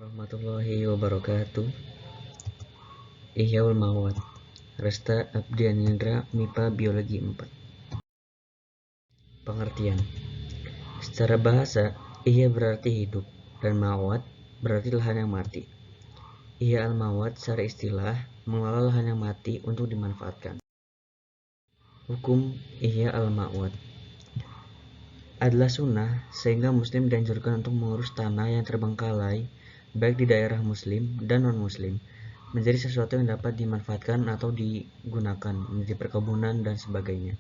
Warahmatullahi wabarakatuh. Ihyaul Mawad. Resta Abdianindra MIPA Biologi 4. Pengertian. Secara bahasa, ihya berarti hidup dan mawad berarti lahan yang mati. Ihya al-mawad secara istilah mengelola lahan yang mati untuk dimanfaatkan. Hukum ihya al-mawad adalah sunnah sehingga muslim dianjurkan untuk mengurus tanah yang terbengkalai baik di daerah muslim dan non-muslim menjadi sesuatu yang dapat dimanfaatkan atau digunakan menjadi perkebunan dan sebagainya.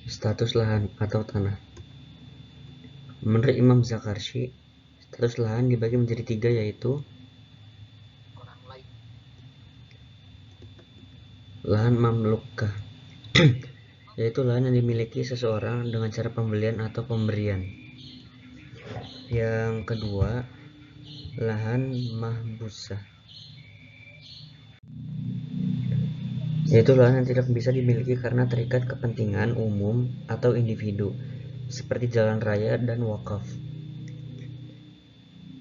Status lahan atau tanah. Menurut Imam Zakarshi, status lahan dibagi menjadi 3, yaitu lahan mamlukah yaitu lahan yang dimiliki seseorang dengan cara pembelian atau pemberian. Yang kedua, lahan mahbusah, yaitu lahan yang tidak bisa dimiliki karena terikat kepentingan umum atau individu, seperti jalan raya dan wakaf.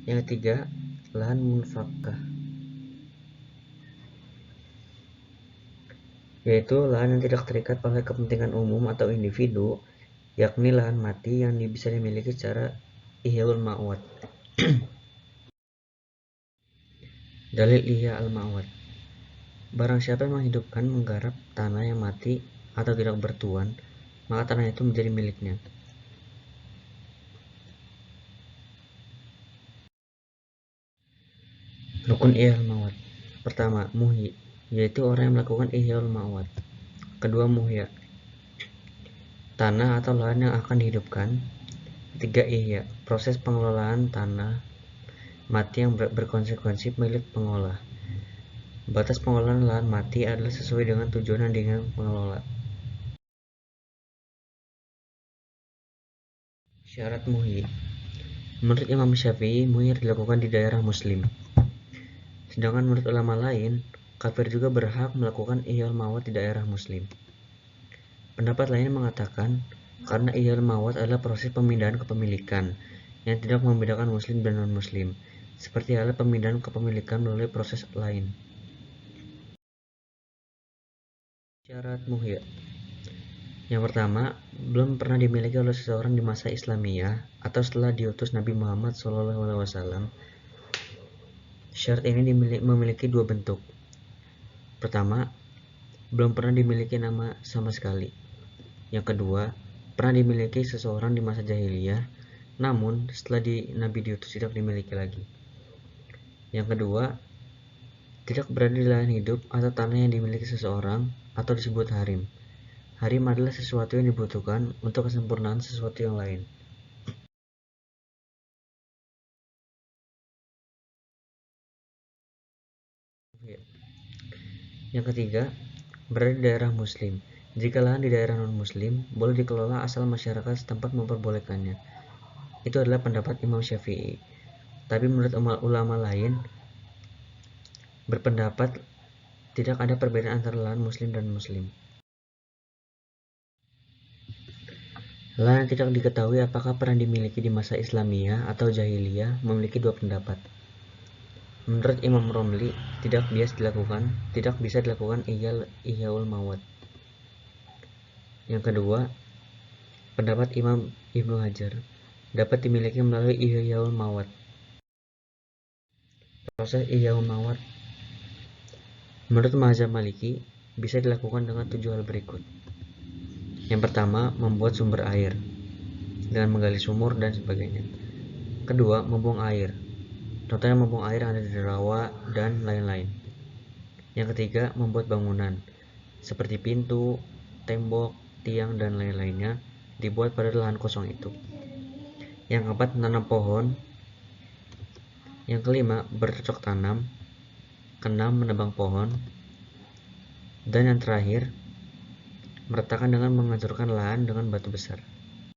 Yang ketiga, lahan munfakah, yaitu lahan yang tidak terikat oleh kepentingan umum atau individu, yakni lahan mati yang bisa dimiliki secara ihyaul ma'wad. Dalil ihya al-ma'wad. Barang siapa yang menghidupkan, menggarap tanah yang mati atau tidak bertuan, maka tanah itu menjadi miliknya. Rukun ihya al-ma'wad. Pertama, muhyi, yaitu orang yang melakukan ihyaul ma'wad. Kedua, muhya, tanah atau lahan yang akan dihidupkan. Ketiga, ihya, proses pengelolaan tanah mati yang berkonsekuensi milik pengolah. Batas pengelolaan lahan mati adalah sesuai dengan tujuan yang diinginkan pengelola. Syarat muhyi. Menurut Imam Syafi'i, muhyi dilakukan di daerah muslim. Sedangkan menurut ulama lain, kafir juga berhak melakukan ihyaul ma'wad di daerah muslim. Pendapat lain mengatakan karena ihyaul ma'wad adalah proses pemindahan kepemilikan yang tidak membedakan muslim dan non-muslim, seperti halnya pemindahan kepemilikan melalui proses lain. Syarat muhya. Yang pertama, belum pernah dimiliki oleh seseorang di masa Islamiyah atau setelah diutus Nabi Muhammad SAW. Syarat ini memiliki 2 bentuk. Pertama, belum pernah dimiliki nama sama sekali. Yang kedua, pernah dimiliki seseorang di masa jahiliyah, namun setelah Nabi diutus tidak dimiliki lagi. Yang kedua, tidak berada di lahan hidup atau tanah yang dimiliki seseorang atau disebut harim. Harim adalah sesuatu yang dibutuhkan untuk kesempurnaan sesuatu yang lain. Yang ketiga, berada di daerah muslim. Jika lahan di daerah non-muslim, boleh dikelola asal masyarakat setempat memperbolehkannya. Itu adalah pendapat Imam Syafi'i. Tapi menurut ulama lain, berpendapat tidak ada perbedaan antara lahan muslim dan muslim. Lahan yang tidak diketahui apakah pernah dimiliki di masa Islamiyah atau Jahiliyah memiliki 2 pendapat. Menurut Imam Romli, tidak bisa dilakukan ihyaul ma'wad. Yang kedua, pendapat Imam Ibnu Hajar, dapat dimiliki melalui ihyaul ma'wad. Proses ihyaul ma'wad menurut mazhab Maliki bisa dilakukan dengan 7 hal berikut. Yang pertama, membuat sumber air dengan menggali sumur dan sebagainya. Kedua, membuang air. Contohnya membuang air yang ada di rawa dan lain-lain. Yang ketiga, membuat bangunan seperti pintu, tembok, tiang, dan lain-lainnya dibuat pada lahan kosong itu. Yang keempat, menanam pohon. Yang kelima, bercocok tanam. Keenam, menebang pohon. Dan yang terakhir, meratakan dengan menghancurkan lahan dengan batu besar.